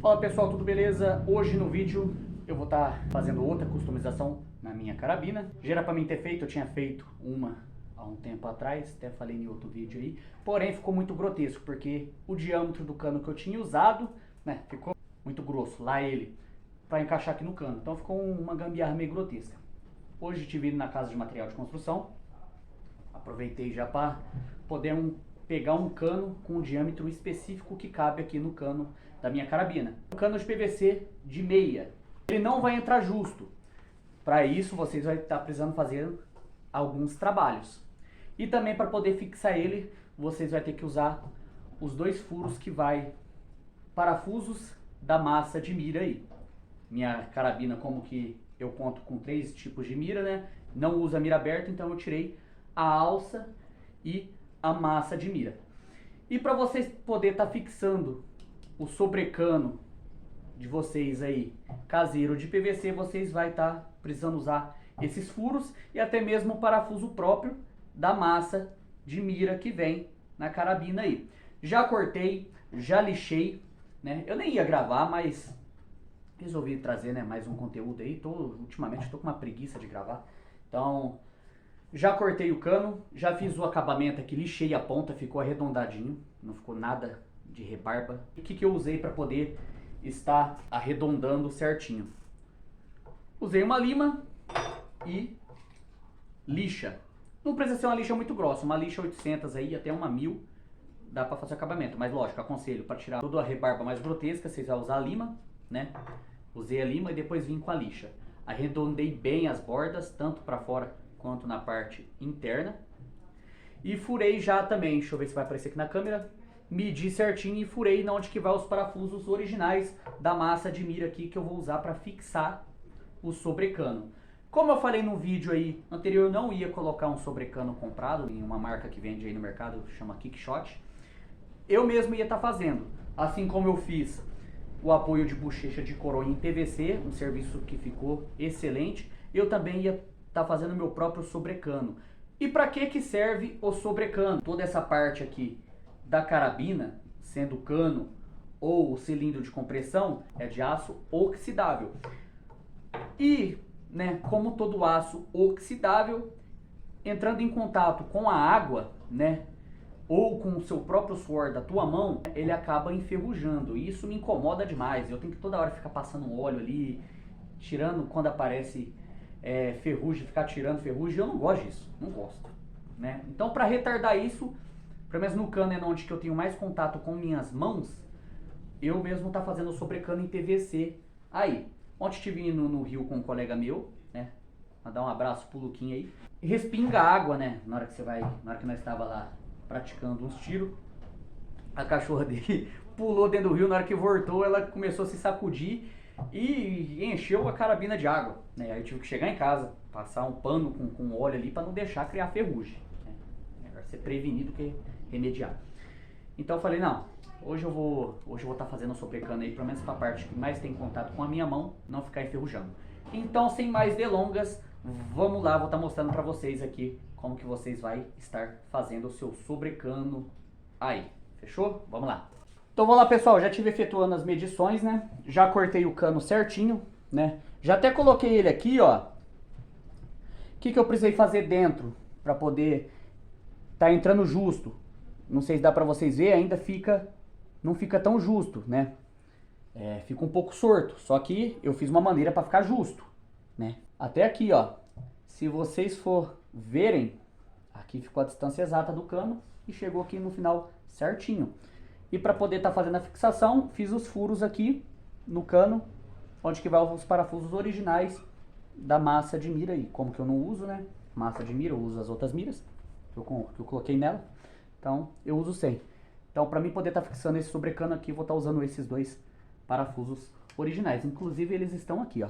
Fala pessoal, tudo beleza? Hoje no vídeo eu vou estar fazendo outra customização na minha carabina. Já era pra mim ter feito, eu tinha feito uma há um tempo atrás, até falei em outro vídeo aí. Porém ficou muito grotesco, porque o diâmetro do cano que eu tinha usado, né, ficou muito grosso, lá ele, pra encaixar aqui no cano. Então ficou uma gambiarra meio grotesca. Hoje estive indo na casa de material de construção, aproveitei já para poder pegar um cano com um diâmetro específico que cabe aqui no cano da minha carabina. Um cano de PVC de meia. Ele não vai entrar justo. Para isso vocês vão estar precisando fazer alguns trabalhos. E também para poder fixar ele, vocês vão ter que usar os dois furos que vai parafusos da massa de mira aí. Minha carabina, como que eu conto com 3 tipos de mira, né? Não usa mira aberta, então eu tirei a alça e a massa de mira. E para vocês poder estar fixando o sobrecano de vocês aí, caseiro de PVC, vocês vai estar precisando usar esses furos e até mesmo o parafuso próprio da massa de mira que vem na carabina aí. Já cortei, já lixei, né? Eu nem ia gravar, mas resolvi trazer, né, mais um conteúdo aí. Ultimamente estou com uma preguiça de gravar. Então, já cortei o cano, já fiz o acabamento aqui, lixei a ponta, ficou arredondadinho, não ficou nada de rebarba. O que eu usei para poder estar arredondando certinho? Usei uma lima e lixa. Não precisa ser uma lixa muito grossa, uma lixa 800 aí, até uma 1000, dá para fazer acabamento. Mas lógico, aconselho, para tirar toda a rebarba mais grotesca, vocês vão usar a lima, né? Usei a lima e depois vim com a lixa. Arredondei bem as bordas, tanto para fora quanto na parte interna. E furei já também, deixa eu ver se vai aparecer aqui na câmera. Medi certinho e furei na onde que vai os parafusos originais da massa de mira aqui que eu vou usar para fixar o sobrecano. Como eu falei no vídeo aí anterior, eu não ia colocar um sobrecano comprado em uma marca que vende aí no mercado, chama Kickshot. Eu mesmo ia estar fazendo, assim como eu fiz o apoio de bochecha de coronha em PVC, um serviço que ficou excelente. Eu também ia estar fazendo meu próprio sobrecano. E para que serve o sobrecano? Toda essa parte aqui da carabina, sendo o cano ou o cilindro de compressão, é de aço oxidável. E, né, como todo aço oxidável, entrando em contato com a água, né, ou com o seu próprio suor da tua mão, ele acaba enferrujando. E isso me incomoda demais. Eu tenho que toda hora ficar passando óleo ali, tirando quando aparece ferrugem, ficar tirando ferrugem. Eu não gosto disso, não gosto, né? Então, para retardar isso, pelo menos no cano é onde que eu tenho mais contato com minhas mãos, eu mesmo tá fazendo o sobrecano em PVC aí. Ontem estive indo no rio com um colega meu, né? Mandar um abraço pro Luquinha aí. Respinga água, né? Na hora que nós estava lá praticando uns tiros, a cachorra dele pulou dentro do rio. Na hora que voltou, ela começou a se sacudir e encheu a carabina de água, né? Aí eu tive que chegar em casa, passar um pano com óleo ali para não deixar criar ferrugem, né? Melhor ser prevenido que remediar. Então eu falei, não, hoje eu vou estar fazendo o sobrecano aí, pelo menos para a parte que mais tem contato com a minha mão, não ficar enferrujando. Então, sem mais delongas, vamos lá, vou estar mostrando para vocês aqui como que vocês vai estar fazendo o seu sobrecano aí. Fechou? Vamos lá. Então vamos lá, pessoal, já estive efetuando as medições, né? Já cortei o cano certinho, né? Já até coloquei ele aqui, ó. O que eu precisei fazer dentro para poder tá entrando justo? Não sei se dá para vocês verem, ainda não fica tão justo, né? Fica um pouco sorto, só que eu fiz uma maneira para ficar justo, né? Até aqui, ó. Se vocês for verem, aqui ficou a distância exata do cano e chegou aqui no final certinho. E para poder estar fazendo a fixação, fiz os furos aqui no cano, onde que vai os parafusos originais da massa de mira aí. Como que eu não uso, né? Massa de mira, eu uso as outras miras que eu coloquei nela. Então, eu uso sem. Então, para mim poder estar fixando esse sobrecano aqui, vou estar usando esses dois parafusos originais. Inclusive, eles estão aqui, ó.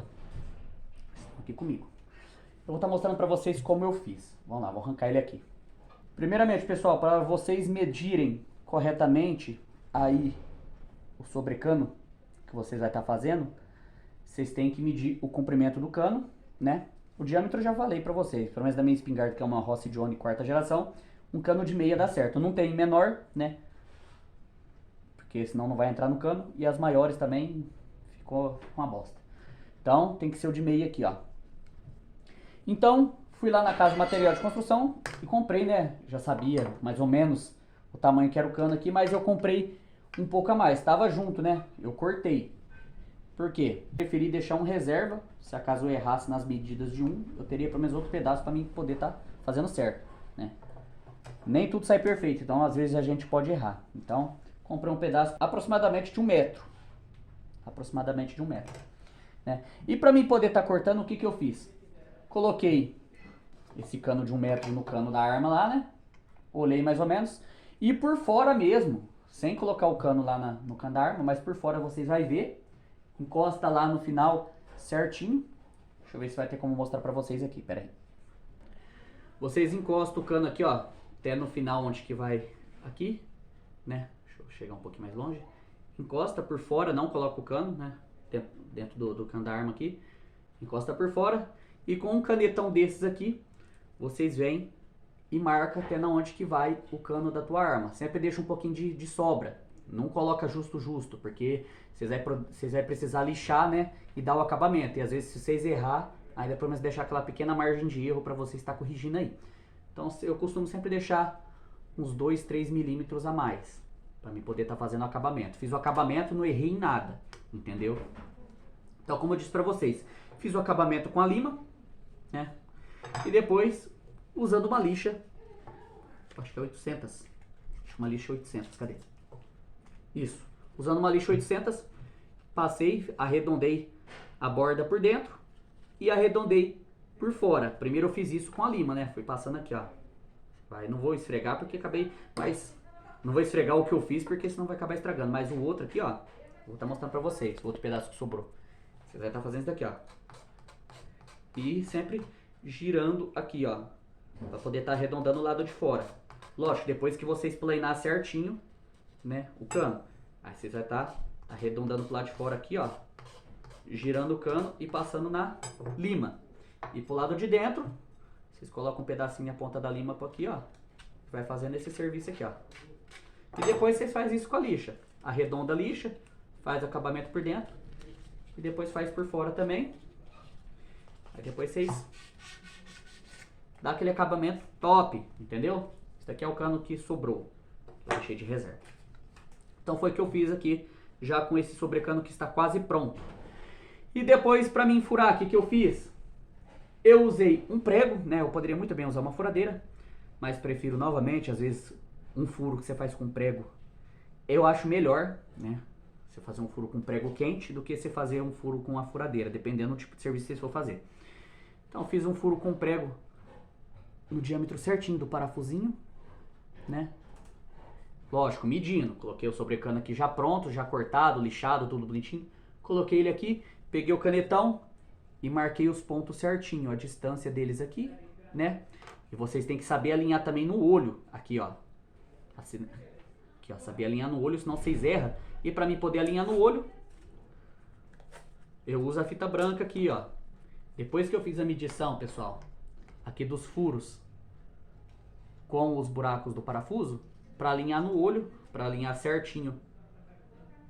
Estão aqui comigo. Eu vou estar mostrando para vocês como eu fiz. Vamos lá, vou arrancar ele aqui. Primeiramente, pessoal, para vocês medirem corretamente aí o sobrecano que vocês vai estar fazendo, vocês têm que medir o comprimento do cano, né? O diâmetro eu já falei para vocês, pelo menos da minha espingarda, que é uma Rossi Johnny 4ª geração, um cano de meia dá certo. Não tem menor, né? porque senão não vai entrar no cano, e as maiores também ficou uma bosta. Então tem que ser o de meia aqui, ó. Então fui lá na Casa Material de Construção e comprei, né? Já sabia mais ou menos o tamanho que era o cano aqui, mas eu comprei um pouco a mais. Tava junto, né? Eu cortei. Por quê? Preferi deixar um reserva. Se acaso eu errasse nas medidas de um, eu teria pelo menos outro pedaço para mim poder estar fazendo certo, né? Nem tudo sai perfeito, então às vezes a gente pode errar. Então comprei um pedaço aproximadamente de 1 metro. Aproximadamente de 1 metro. Né? E para mim poder estar cortando, o que eu fiz? Coloquei esse cano de 1 metro no cano da arma lá, né? Olhei mais ou menos. E por fora mesmo, sem colocar o cano lá no cano da arma, mas por fora vocês vão ver. Encosta lá no final certinho. Deixa eu ver se vai ter como mostrar pra vocês aqui, pera aí. Vocês encostam o cano aqui, ó, até no final onde que vai aqui, né? Deixa eu chegar um pouquinho mais longe. Encosta por fora, não coloca o cano, né? Dentro do cano da arma aqui. Encosta por fora. E com um canetão desses aqui, vocês vêm e marca até na onde que vai o cano da tua arma. Sempre deixa um pouquinho de sobra. Não coloca justo, porque vocês vai precisar lixar, né? E dar o acabamento. E às vezes se vocês errar, aí depois deixar aquela pequena margem de erro para você estar corrigindo aí. Então eu costumo sempre deixar uns 2, 3 milímetros a mais. Para mim poder estar fazendo o acabamento. Fiz o acabamento, não errei em nada. Entendeu? Então como eu disse para vocês, fiz o acabamento com a lima, né? E depois, usando uma lixa, acho que é 800. Uma lixa 800, cadê? Isso. Usando uma lixa 800, passei, arredondei a borda por dentro e arredondei por fora. Primeiro eu fiz isso com a lima, né? Fui passando aqui, ó. Não vou esfregar porque acabei, mas não vou esfregar o que eu fiz porque senão vai acabar estragando. Mas o outro aqui, ó, vou estar mostrando pra vocês, o outro pedaço que sobrou. Vocês vão estar fazendo isso daqui, ó. E sempre girando aqui, ó, pra poder estar arredondando o lado de fora. Lógico, depois que vocês planar certinho, né, o cano, aí vocês vão estar arredondando pro lado de fora aqui, ó, girando o cano e passando na lima. E pro lado de dentro, vocês colocam um pedacinho a ponta da lima por aqui, ó, vai fazendo esse serviço aqui, ó. E depois vocês fazem isso com a lixa, arredonda a lixa, faz o acabamento por dentro e depois faz por fora também. Aí depois vocês dá aquele acabamento top, entendeu? Esse daqui é o cano que sobrou, eu deixei de reserva. Então foi o que eu fiz aqui, já com esse sobrecano que está quase pronto. E depois, para mim furar, o que eu fiz? Eu usei um prego, né? Eu poderia muito bem usar uma furadeira, mas prefiro novamente, às vezes, um furo que você faz com prego, eu acho melhor, né? Você fazer um furo com prego quente do que você fazer um furo com a furadeira, dependendo do tipo de serviço que você for fazer. Então fiz um furo com prego no diâmetro certinho do parafusinho, né? Lógico, medindo. Coloquei o sobrecano aqui já pronto, já cortado, lixado, tudo bonitinho. Coloquei ele aqui, peguei o canetão e marquei os pontos certinho, a distância deles aqui, né? E vocês têm que saber alinhar também no olho, aqui, ó. Assim, aqui, ó, saber alinhar no olho, senão vocês erram. E para mim poder alinhar no olho, eu uso a fita branca aqui, ó. Depois que eu fiz a medição, pessoal, aqui dos furos com os buracos do parafuso, para alinhar no olho, para alinhar certinho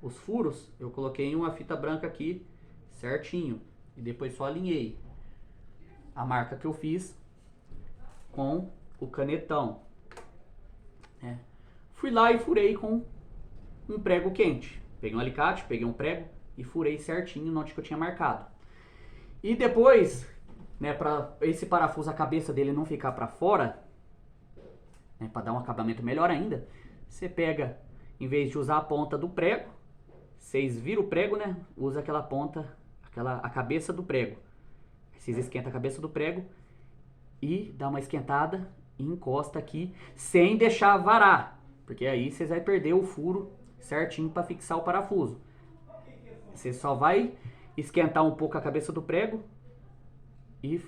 os furos, eu coloquei uma fita branca aqui certinho e depois só alinhei a marca que eu fiz com o canetão, né? Fui lá e furei com um prego quente. Peguei um alicate, peguei um prego e furei certinho onde que eu tinha marcado. E depois, né, para esse parafuso, a cabeça dele não ficar para fora, né, para dar um acabamento melhor ainda, você pega, em vez de usar a ponta do prego, vocês viram o prego, né? Usa aquela ponta, a cabeça do prego. Vocês esquentam a cabeça do prego e dá uma esquentada e encosta aqui, sem deixar varar, porque aí vocês vão perder o furo certinho para fixar o parafuso. Você só vai esquentar um pouco a cabeça do prego e,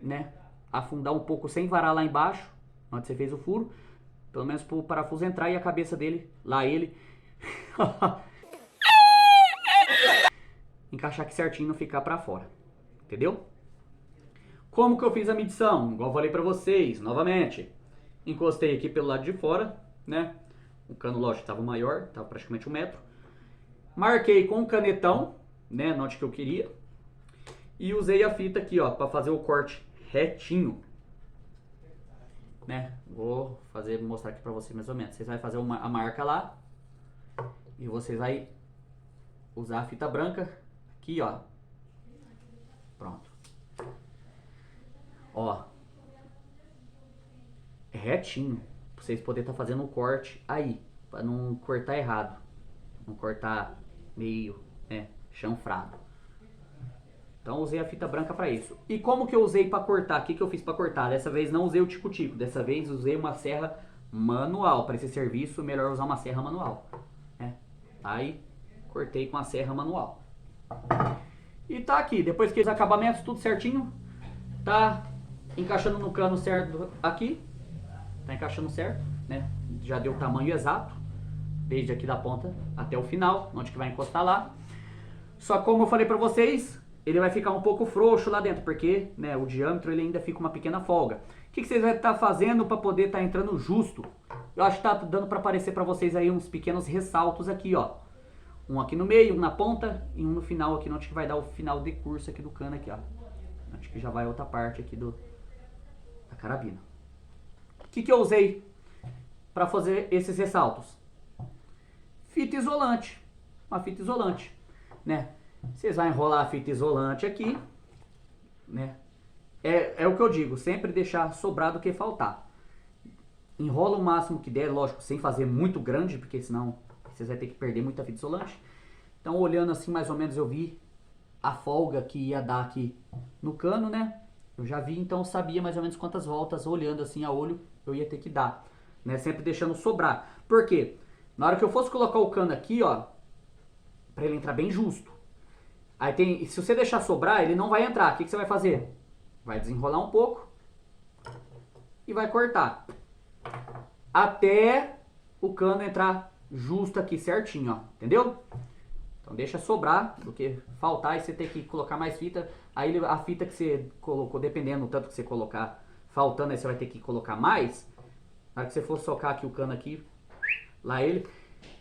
né, afundar um pouco sem varar lá embaixo, onde você fez o furo, pelo menos para o parafuso entrar e a cabeça dele, lá ele, encaixar aqui certinho e não ficar para fora, entendeu? Como que eu fiz a medição? Igual eu falei para vocês, novamente, encostei aqui pelo lado de fora, né, O cano, lógico, estava maior, estava praticamente 1 metro. Marquei com um canetão, né, onde que eu queria. E usei a fita aqui, ó, para fazer o corte retinho. Né? Vou mostrar aqui para vocês mais ou menos. Vocês vão fazer a marca lá. E vocês vão usar a fita branca aqui, ó. Pronto. Ó. É retinho. Pra vocês poderem estar fazendo um corte aí. Pra não cortar errado. Não cortar meio, né, chanfrado. Então usei a fita branca para isso. E como que eu usei para cortar? O que eu fiz para cortar? Dessa vez não usei o tico-tico. Dessa vez usei uma serra manual. Para esse serviço, melhor usar uma serra manual. Né? Aí, cortei com a serra manual. E tá aqui. Depois que os acabamentos, tudo certinho. Tá encaixando no cano certo aqui. Tá encaixando certo, né? Já deu o tamanho exato. Desde aqui da ponta até o final, onde que vai encostar lá. Só como eu falei para vocês... ele vai ficar um pouco frouxo lá dentro, porque, né, o diâmetro ele ainda fica uma pequena folga. O que vocês vão estar fazendo para poder estar entrando justo? Eu acho que tá dando para aparecer para vocês aí uns pequenos ressaltos aqui, ó. Um aqui no meio, um na ponta e um no final aqui, onde que vai dar o final de curso aqui do cano aqui, ó. Onde que já vai outra parte aqui da carabina. O que eu usei para fazer esses ressaltos? Fita isolante. Uma fita isolante, né? Vocês vão enrolar a fita isolante aqui, né? É o que eu digo, sempre deixar sobrar do que faltar. Enrola o máximo que der, lógico, sem fazer muito grande, porque senão vocês vão ter que perder muita fita isolante. Então, olhando assim, mais ou menos, eu vi a folga que ia dar aqui no cano, né? Eu já vi, então sabia mais ou menos quantas voltas, olhando assim a olho, eu ia ter que dar, né? Sempre deixando sobrar. Por quê? Na hora que eu fosse colocar o cano aqui, ó, pra ele entrar bem justo. Aí tem, se você deixar sobrar, ele não vai entrar. O que você vai fazer? Vai desenrolar um pouco e vai cortar. Até o cano entrar justo aqui certinho, ó. Entendeu? Então deixa sobrar, do que faltar e você tem que colocar mais fita. Aí a fita que você colocou, dependendo do tanto que você colocar, faltando, aí você vai ter que colocar mais. Na hora que você for socar aqui o cano aqui, lá ele,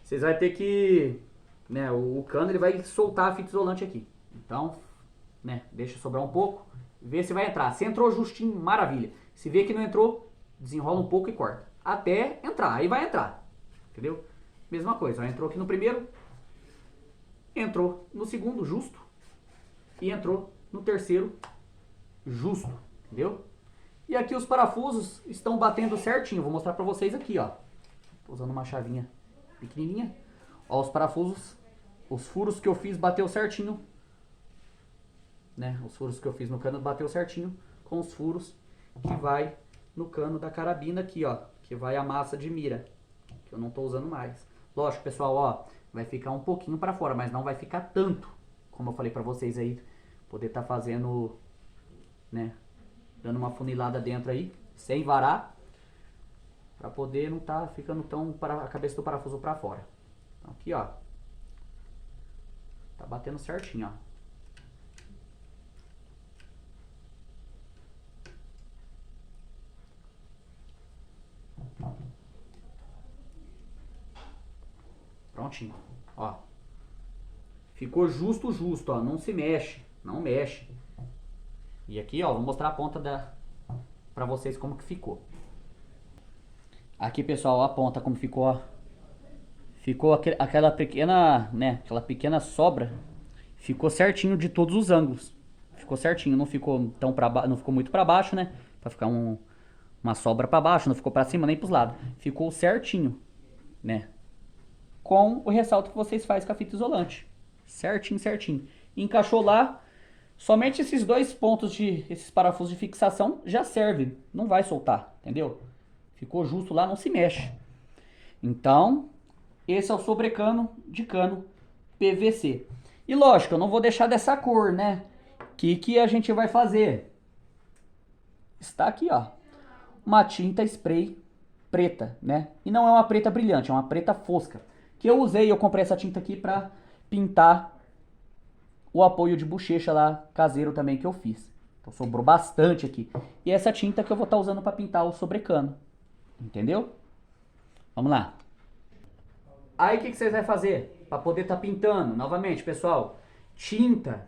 vocês vão ter que... né, o cano ele vai soltar a fita isolante aqui. Então, né, deixa sobrar um pouco, vê se vai entrar. Se entrou justinho, maravilha. Se vê que não entrou, desenrola um pouco e corta. Até entrar, aí vai entrar. Entendeu? Mesma coisa, ó, entrou aqui no primeiro, entrou no segundo, justo. E entrou no terceiro, justo. Entendeu? E aqui os parafusos estão batendo certinho. Vou mostrar pra vocês aqui, ó. Tô usando uma chavinha pequenininha. Ó, os parafusos, os furos que eu fiz bateu certinho, né? Os furos que eu fiz no cano bateu certinho com os furos que vai no cano da carabina aqui, ó, que vai a massa de mira, que eu não tô usando mais. Lógico, pessoal, ó, vai ficar um pouquinho para fora, mas não vai ficar tanto, como eu falei para vocês aí, poder tá fazendo, né, dando uma funilada dentro aí, sem varar, para poder não tá ficando tão para a cabeça do parafuso para fora. Então, aqui, ó. Tá batendo certinho, ó. Prontinho, ó. Ficou justo, ó. Não se mexe, não mexe. E aqui, ó, vou mostrar a ponta pra vocês como que ficou. Aqui, pessoal, a ponta como ficou, ó. Ficou aquela pequena, né, aquela pequena sobra, ficou certinho de todos os ângulos. Ficou certinho, não ficou tão não ficou muito para baixo, né? Para ficar uma sobra para baixo, não ficou para cima nem para os lados. Ficou certinho, né? Com o ressalto que vocês fazem com a fita isolante. Certinho, certinho. Encaixou lá, somente esses dois pontos esses parafusos de fixação já servem, não vai soltar, entendeu? Ficou justo lá, não se mexe. Então, esse é o sobrecano de cano PVC. E lógico, eu não vou deixar dessa cor, né? O que a gente vai fazer? Está aqui, ó. Uma tinta spray preta, né? E não é uma preta brilhante, é uma preta fosca. Que eu usei, eu comprei essa tinta aqui pra pintar o apoio de bochecha lá, caseiro também que eu fiz. Então sobrou bastante aqui. E essa tinta que eu vou estar usando pra pintar o sobrecano. Entendeu? Vamos lá. Aí o que vocês vão fazer? Para poder estar pintando. Novamente, pessoal, tinta,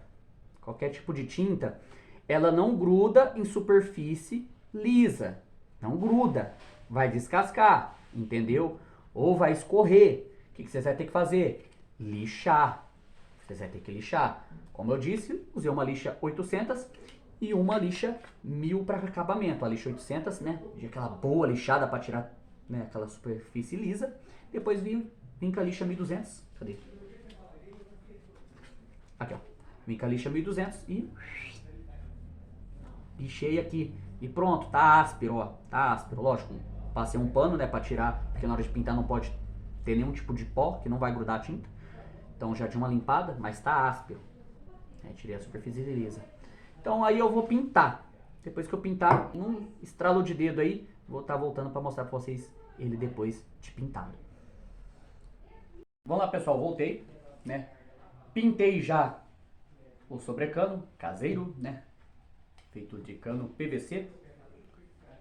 qualquer tipo de tinta, ela não gruda em superfície lisa. Não gruda. Vai descascar, entendeu? Ou vai escorrer. O que vocês vão ter que fazer? Lixar. Vocês vão ter que lixar. Como eu disse, usei uma lixa 800 e uma lixa 1000 para acabamento. A lixa 800, né? De aquela boa lixada para tirar, né, aquela superfície lisa. Depois vim com a lixa 1200. Cadê? Aqui, ó. Vim com a lixa 1200 e lixei aqui. E pronto, tá áspero, ó. Tá áspero, lógico. Passei um pano, né, pra tirar, porque na hora de pintar não pode ter nenhum tipo de pó, que não vai grudar a tinta. Então já dei uma limpada, mas tá áspero. Tirei a superfície lisa. Então aí eu vou pintar. Depois que eu pintar, num estralo de dedo aí, vou estar voltando pra mostrar pra vocês ele depois de pintado. Vamos lá, pessoal, voltei, né? Pintei já o sobrecano caseiro, né? Feito de cano PVC.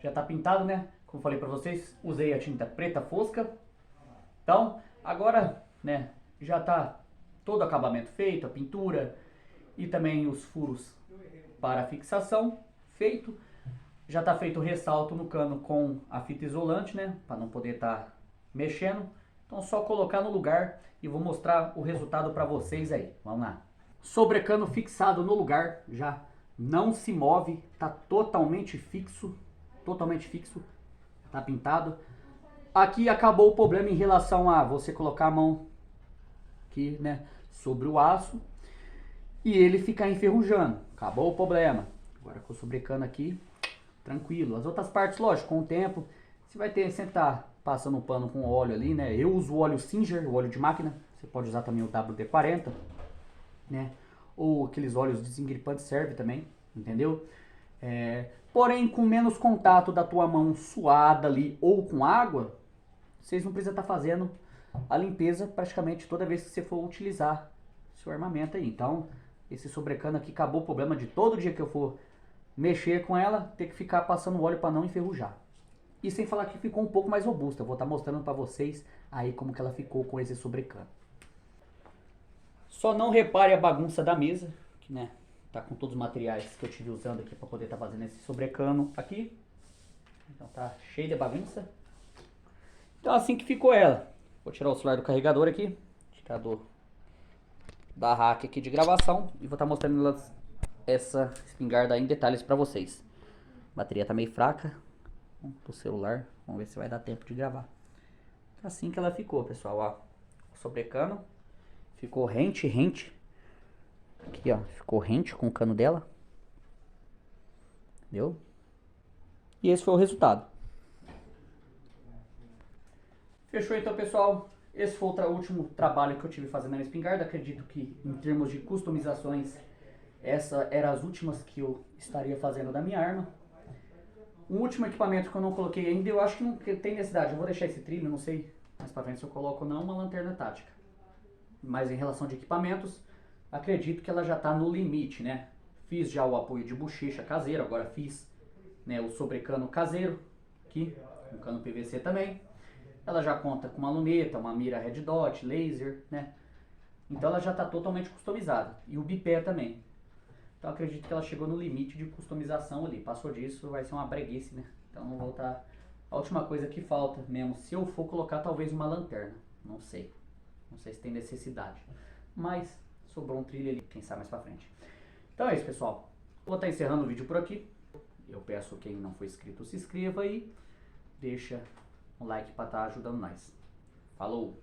Já tá pintado, né? Como falei pra vocês, usei a tinta preta fosca. Então, agora, né, já tá todo o acabamento feito, a pintura e também os furos para fixação feito. Já tá feito o ressalto no cano com a fita isolante, né, para não poder estar mexendo. Então, só colocar no lugar e vou mostrar o resultado para vocês aí. Vamos lá. Sobrecano fixado no lugar, já não se move, tá totalmente fixo, tá pintado. Aqui acabou o problema em relação a você colocar a mão aqui, né, sobre o aço e ele ficar enferrujando. Acabou o problema. Agora com o sobrecano aqui, tranquilo. As outras partes, lógico, com o tempo, você vai ter sempre tá passando um pano com óleo ali, né? Eu uso o óleo Singer, o óleo de máquina. Você pode usar também o WD-40, né? Ou aqueles óleos desengripantes serve também, entendeu? Porém, com menos contato da tua mão suada ali ou com água, vocês não precisam estar fazendo a limpeza praticamente toda vez que você for utilizar seu armamento aí. Então, esse sobrecano aqui acabou o problema de todo dia que eu for mexer com ela, ter que ficar passando óleo para não enferrujar. E sem falar que ficou um pouco mais robusta. Eu vou estar mostrando para vocês aí como que ela ficou com esse sobrecano. Só não repare a bagunça da mesa, que, né, tá com todos os materiais que eu tive usando aqui para poder estar fazendo esse sobrecano aqui. Então tá cheio de bagunça. Então assim que ficou ela. Vou tirar o celular do carregador aqui, tirar da rack aqui de gravação e vou estar mostrando essa espingarda em detalhes para vocês. A bateria tá meio fraca do celular, vamos ver se vai dar tempo de gravar. Assim que ela ficou, pessoal, ó. O sobrecano ficou rente. Aqui, ó, ficou rente com o cano dela. Entendeu? E esse foi o resultado. Fechou então, pessoal. Esse foi o último trabalho que eu tive fazendo na espingarda. Acredito que em termos de customizações, essa era as últimas que eu estaria fazendo da minha arma. Um último equipamento que eu não coloquei ainda, eu acho que não tem necessidade. Eu vou deixar esse trilho, não sei mais pra frente se eu coloco ou não, uma lanterna tática. Mas em relação de equipamentos, acredito que ela já está no limite, né? Fiz já o apoio de bochecha caseiro, agora fiz, né, o sobrecano caseiro, aqui, um cano PVC também. Ela já conta com uma luneta, uma mira red dot, laser, né? Então ela já está totalmente customizada. E o bipé também. Então acredito que ela chegou no limite de customização ali. Passou disso, vai ser uma breguice, né? Então não vou estar... A última coisa que falta mesmo, se eu for colocar talvez uma lanterna, não sei. Não sei se tem necessidade. Mas sobrou um trilho ali, quem sabe mais pra frente. Então é isso, pessoal. Vou estar encerrando o vídeo por aqui. Eu peço quem não for inscrito, se inscreva aí. Deixa um like pra estar ajudando nós. Falou!